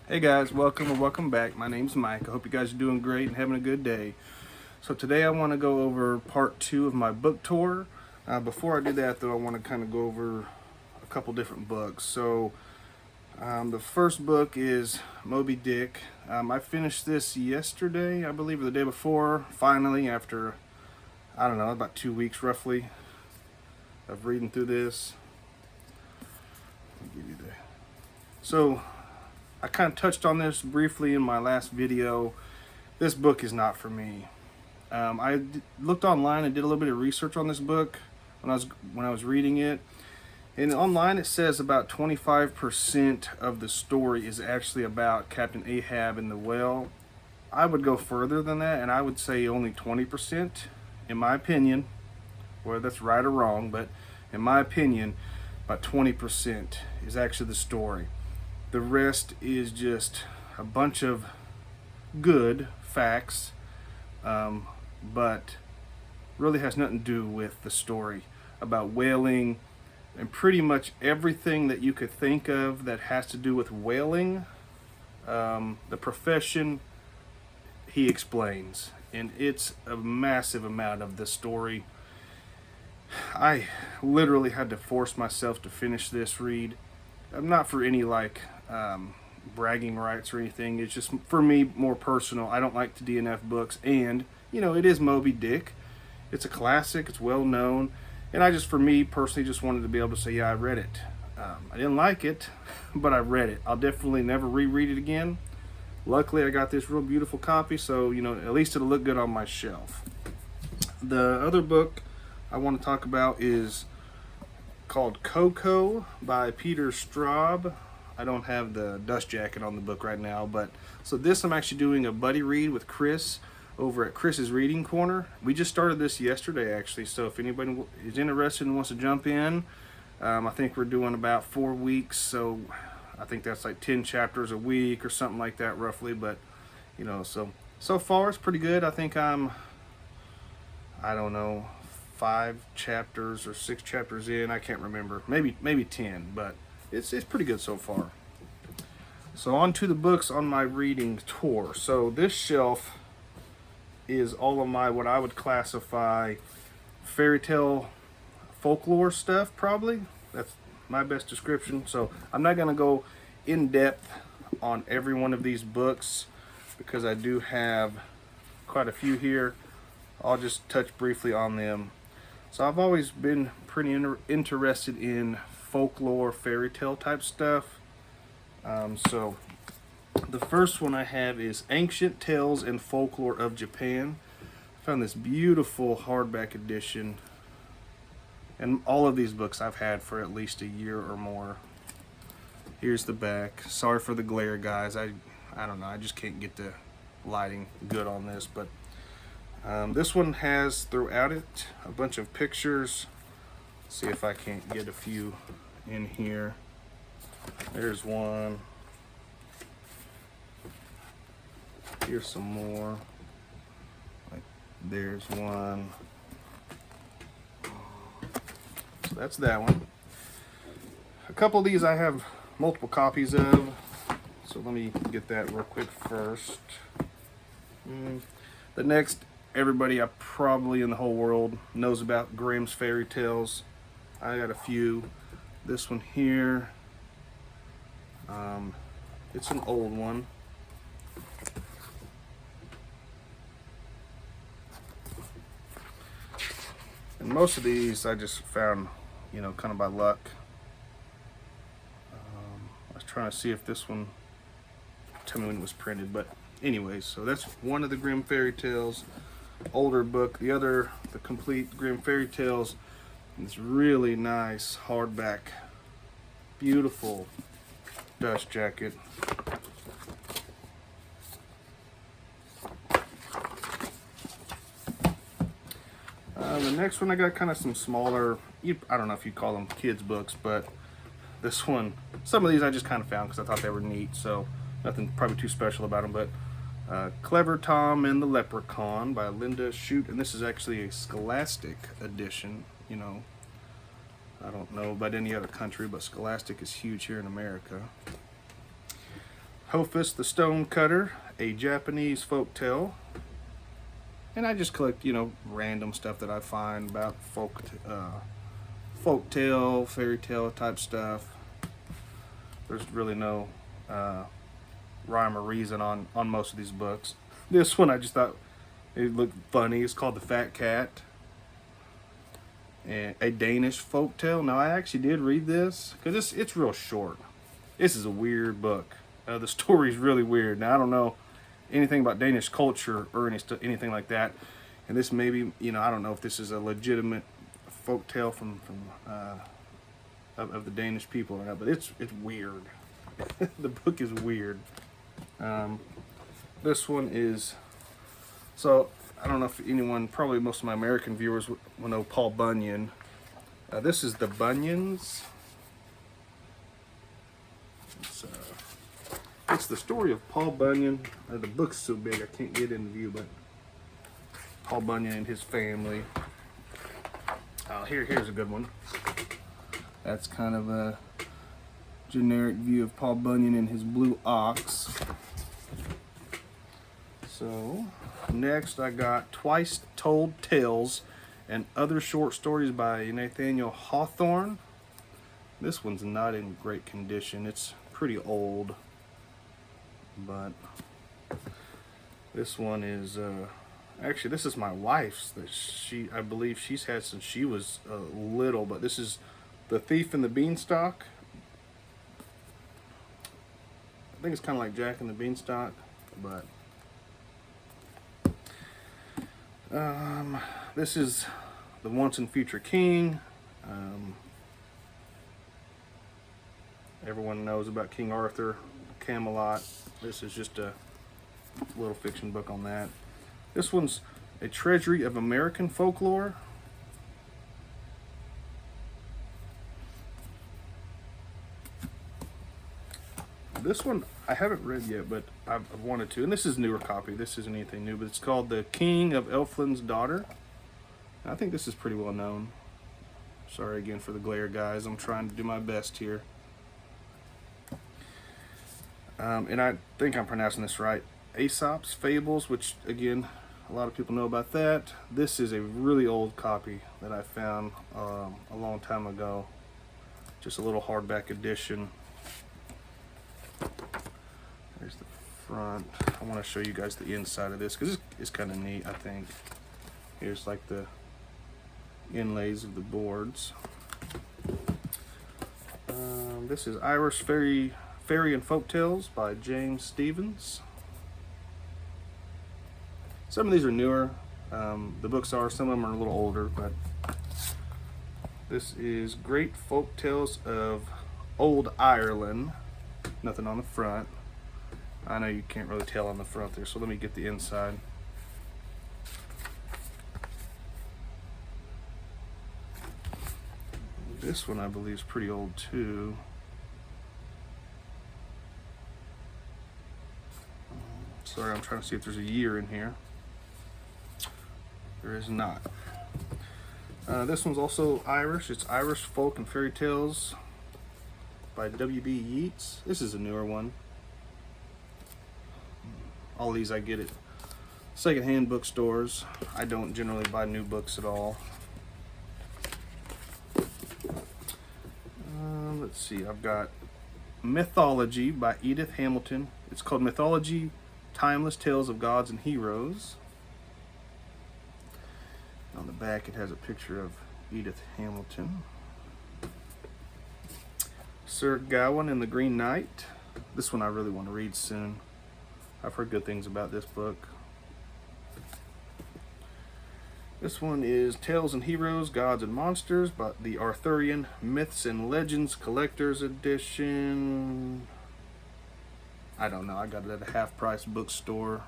Hey guys, welcome or welcome back. My name's Mike. I hope you guys are doing great and having a good day. So today I want to go over part 2 of my book tour. Before I do that though, I want to kind of go over a couple different books. The first book is Moby Dick. I finished this yesterday, I believe, or the day before, finally, after, I don't know, about 2 weeks roughly of reading through this. I'll give you the... So, I kind of touched on this briefly in my last video. This book is not for me. Looked online and did a little bit of research on this book when I was reading it. And online it says about 25% of the story is actually about Captain Ahab and the whale. I would go further than that, and I would say only 20%, in my opinion. Whether that's right or wrong, but in my opinion, about 20% is actually the story. The rest is just a bunch of good facts, but really has nothing to do with the story about whaling and pretty much everything that you could think of that has to do with whaling. The profession, he explains, and it's a massive amount of the story. I literally had to force myself to finish this read. Not for any bragging rights or anything. It's just for me more personal. I don't like to DNF books, and it is Moby Dick. It's a classic. It's well known, and I just, for me personally, just wanted to be able to say, yeah, I read it. I didn't like it, but I read it. I'll definitely never reread it again. Luckily, I got this real beautiful copy, so at least it'll look good on my shelf. The other book I want to talk about is called Coco by Peter Straub. I don't have the dust jacket on the book right now, but so this I'm actually doing a buddy read with Chris over at Chris's Reading Corner. We just started this yesterday actually, so if anybody is interested and wants to jump in, I think we're doing about 4 weeks, so I think that's like 10 chapters a week or something like that roughly, but so far it's pretty good. I think I don't know, 5 chapters or 6 chapters in. I can't remember. Maybe 10, but it's pretty good so far. So on to the books on my reading tour. So this shelf is all of my, what I would classify, fairy tale folklore stuff, probably. That's my best description. So I'm not going to go in depth on every one of these books because I do have quite a few here. I'll just touch briefly on them. So I've always been pretty interested in folklore, fairy tale type stuff. So the first one I have is Ancient Tales and Folklore of Japan. I found this beautiful hardback edition. And all of these books I've had for at least a year or more. Here's the back. Sorry for the glare, guys. I don't know. I just can't get the lighting good on this, but this one has throughout it a bunch of pictures. Let's see if I can't get a few in here. There's one. Here's some more. There's one. So that's that one. A couple of these I have multiple copies of. So let me get that real quick first. The next, everybody probably in the whole world knows about Grimm's Fairy Tales. I got a few. This one here, it's an old one. And most of these I just found, kind of by luck. I was trying to see if this one, tell me when it was printed, but anyways, so that's one of the Grimm Fairy Tales. Older book. The complete Grimm Fairy Tales, this really nice hardback, beautiful dust jacket. The next one I got kind of some smaller, I don't know if you call them kids books, but this one, some of these I just kind of found because I thought they were neat, so nothing probably too special about them, but Clever Tom and the Leprechaun by Linda Shute, and this is actually a Scholastic edition. I don't know about any other country, but Scholastic is huge here in America. Hofus the Stonecutter, a Japanese folk tale. And I just collect, random stuff that I find about folk tale, fairy tale type stuff. There's really no rhyme or reason on most of these books. This one I just thought it looked funny. It's called The Fat Cat, and a Danish folk tale. Now I actually did read this because it's real short. This is a weird book. The story's really weird. Now I don't know anything about Danish culture or anything like that, and this maybe I don't know if this is a legitimate folk tale from of the Danish people or not, but it's weird. The book is weird. This one is, so I don't know if anyone, probably most of my American viewers will know Paul Bunyan. This is The Bunions. It's the story of Paul Bunyan. The book's so big I can't get into view, but Paul Bunyan and his family. Here's a good one. That's kind of a generic view of Paul Bunyan and his blue ox. So next I got Twice Told Tales and Other Short Stories by Nathaniel Hawthorne. This one's not in great condition. It's pretty old, but this one is actually, this is my wife's. That I believe she's had since she was little. But this is The Thief and the Beanstalk. I think it's kind of like Jack and the Beanstalk, but this is The Once and Future King. Everyone knows about King Arthur, Camelot. This is just a little fiction book on that. This one's A Treasury of American Folklore. This one I haven't read yet, but I've wanted to. And this is a newer copy. This isn't anything new, but it's called The King of Elfland's Daughter. I think this is pretty well known. Sorry again for the glare, guys. I'm trying to do my best here. And I think I'm pronouncing this right. Aesop's Fables, which again, a lot of people know about that. This is a really old copy that I found a long time ago. Just a little hardback edition. There's the front. I want to show you guys the inside of this because it's kind of neat, I think. Here's like the inlays of the boards. This is Irish Fairy and Folk Tales by James Stevens. Some of these are newer. The books are, some of them are a little older, but this is Great Folk Tales of Old Ireland. Nothing on the front. I know you can't really tell on the front there, so let me get the inside. This one I believe is pretty old too. Sorry, I'm trying to see if there's a year in here. There is not. This one's also Irish. It's Irish Folk and Fairy Tales by W.B. Yeats. This is a newer one. All these I get at secondhand bookstores. I don't generally buy new books at all. Let's see, I've got Mythology by Edith Hamilton. It's called Mythology, Timeless Tales of Gods and Heroes. On the back it has a picture of Edith Hamilton. Sir Gawain and the Green Knight. This one I really want to read soon. I've heard good things about this book. This one is Tales and Heroes, Gods and Monsters, but the Arthurian Myths and Legends Collector's Edition. I don't know. I got it at a half-price bookstore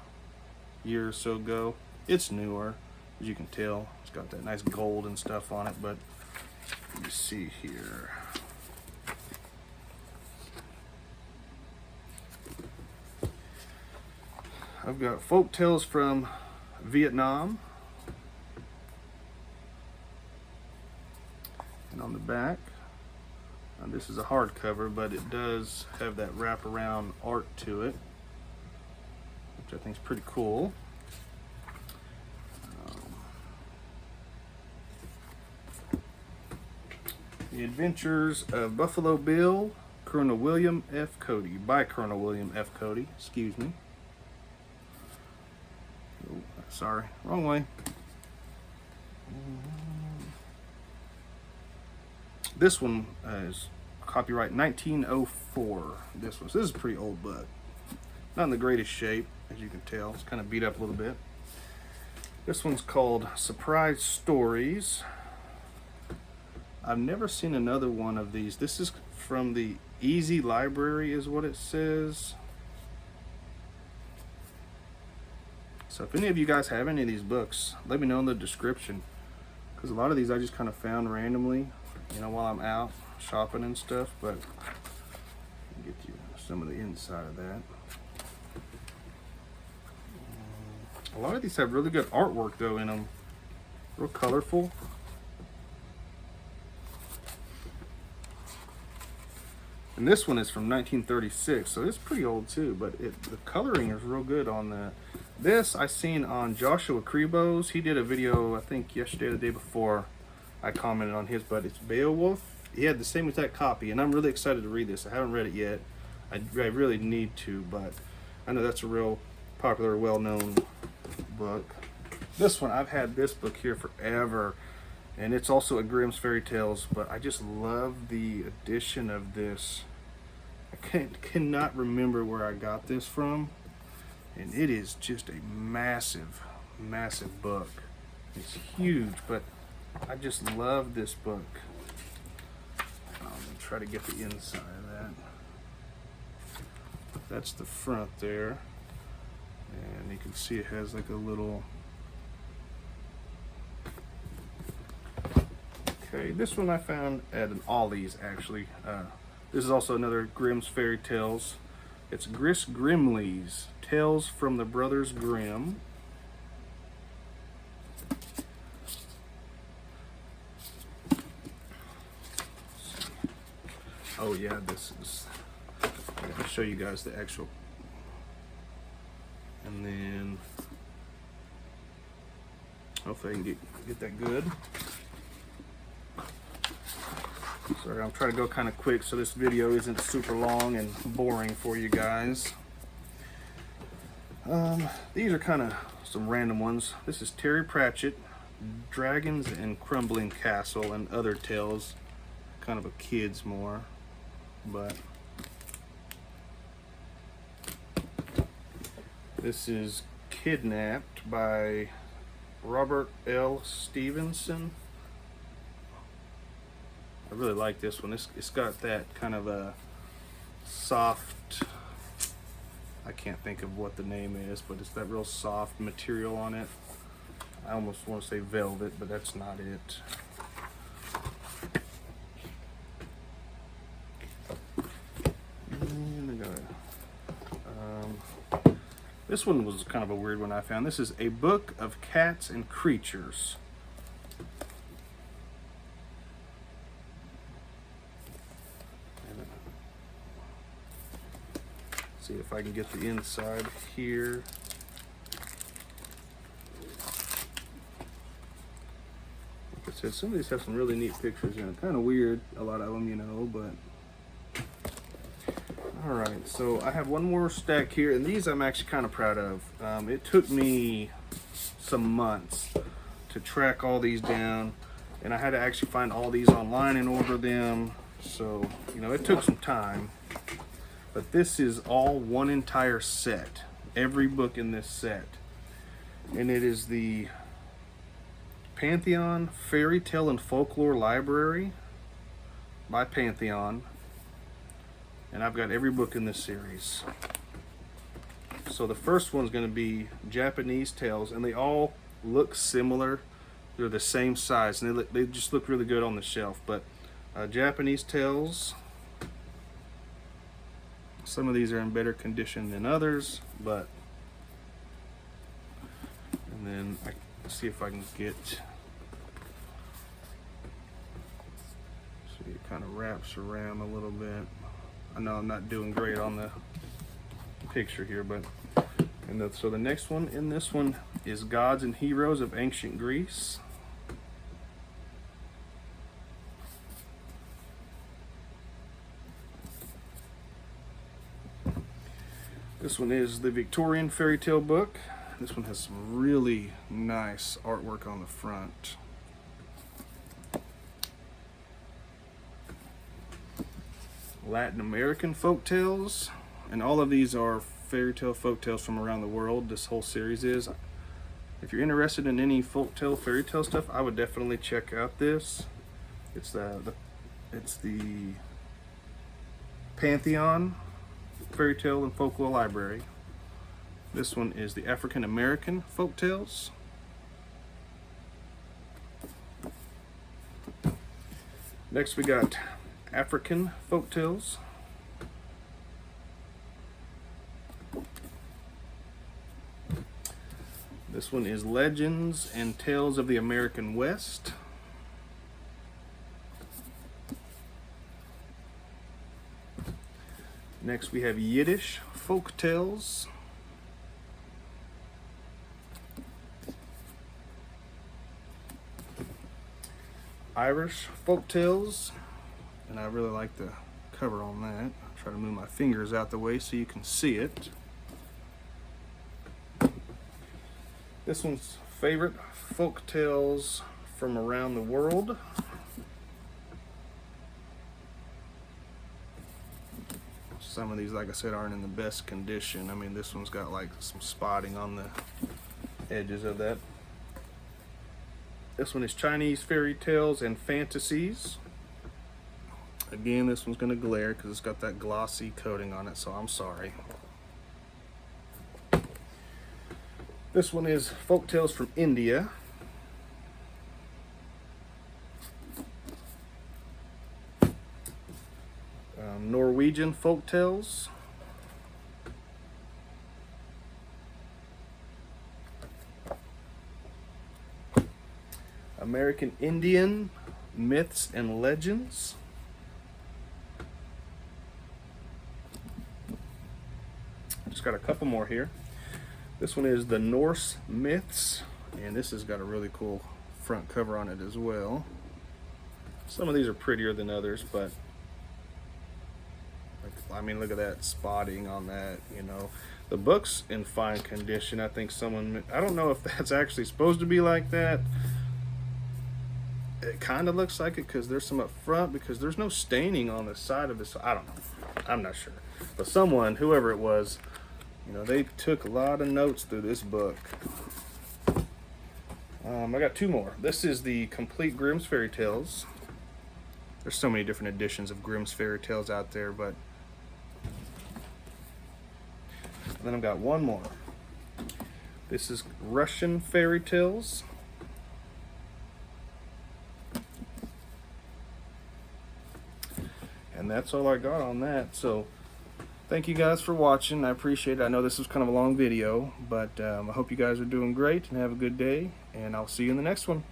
a year or so ago. It's newer, as you can tell. It's got that nice gold and stuff on it, but let me see here. I've got Folk Tales from Vietnam. And on the back, This is a hardcover, but it does have that wraparound art to it, which I think is pretty cool. The Adventures of Buffalo Bill, Colonel William F. Cody, by Colonel William F. Cody, excuse me. Oh, sorry, wrong way. This one is copyright 1904. This is a pretty old book. Not in the greatest shape, as you can tell. It's kind of beat up a little bit. This one's called Surprise Stories. I've never seen another one of these. This is from the Easy Library is what it says. So if any of you guys have any of these books, let me know in the description. Because a lot of these I just kind of found randomly, you know, while I'm out shopping and stuff. But I'll get you some of the inside of that. A lot of these have really good artwork though in them. Real colorful. And this one is from 1936, so it's pretty old too, but the coloring is real good on that. This I seen on Joshua Krebo's. He did a video, I think yesterday or the day before. I commented on his, but it's Beowulf. He had the same exact copy, and I'm really excited to read this. I haven't read it yet. I really need to, but I know that's a real popular, well-known book. This one, I've had this book here forever, and it's also a Grimm's Fairy Tales, but I just love the edition of this. I cannot remember where I got this from, and it is just a massive, massive book. It's huge, but I just love this book. I'm gonna try to get the inside of that. That's the front there, and you can see it has like a little. Okay, this one I found at an Ollie's actually. This is also another Grimm's Fairy Tales. It's Gris Grimley's Tales from the Brothers Grimm. Oh yeah, this is. I'm gonna show you guys the actual. And then hopefully I can get that good. Sorry, I'm trying to go kind of quick so this video isn't super long and boring for you guys. These are kind of some random ones. This is Terry Pratchett, Dragons and Crumbling Castle and Other Tales. Kind of a kid's more, but this is Kidnapped by Robert L. Stevenson. I really like this one. It's got that kind of a soft, I can't think of what the name is, but it's that real soft material on it. I almost want to say velvet, but that's not it. This one was kind of a weird one I found. This is A Book of Cats and Creatures. See if I can get the inside here. Like I said, some of these have some really neat pictures in it. Kind of weird, a lot of them, you know, but. Alright, so I have one more stack here, and these I'm actually kind of proud of. It took me some months to track all these down, and I had to actually find all these online and order them, so, you know, it took some time. But this is all one entire set, every book in this set. And it is the Pantheon FairyTale and Folklore Library by Pantheon. And I've got every book in this series. So the first one's going to be Japanese Tales, and they all look similar. They're the same size, and they just look really good on the shelf. But Japanese Tales, some of these are in better condition than others, but and then I see if I can get. See It kind of wraps around a little bit. I know I'm not doing great on the picture here, but so the next one in this one is Gods and Heroes of Ancient Greece. This one is the Victorian fairy tale book. This one has some really nice artwork on the front. Latin American folk tales, and all of these are fairy tale folk tales from around the world. This whole series is. If you're interested in any folk tale, fairy tale stuff, I would definitely check out this. It's the Pantheon Fairy Tale and Folklore Library. This one is the African American folk tales. Next we got African folk tales. This one is Legends and Tales of the American West. Next we have Yiddish folk tales. Irish folk tales, and I really like the cover on that. I'll try to move my fingers out the way so you can see it. This one's favorite folk tales from around the world. Some of these, like I said, aren't in the best condition. I mean, this one's got like some spotting on the edges of that. This one is Chinese fairy tales and fantasies. Again, this one's going to glare because it's got that glossy coating on it, so I'm sorry. This one is folk tales from India. Norwegian folk tales. American Indian myths and legends. Just got a couple more here. This one is the Norse myths, and this has got a really cool front cover on it as well. Some of these are prettier than others, but I mean, look at that spotting on that, you know. The book's in fine condition. I think I don't know if that's actually supposed to be like that. It kind of looks like it because there's some up front, because there's no staining on the side of this. I don't know. I'm not sure. But someone, whoever it was, you know, they took a lot of notes through this book. I got two more. This is the Complete Grimm's Fairy Tales. There's so many different editions of Grimm's Fairy Tales out there, but then I've got one more. This is Russian Fairy Tales. And that's all I got on that. So thank you guys for watching. I appreciate it. I know this was kind of a long video, but I hope you guys are doing great and have a good day, and I'll see you in the next one.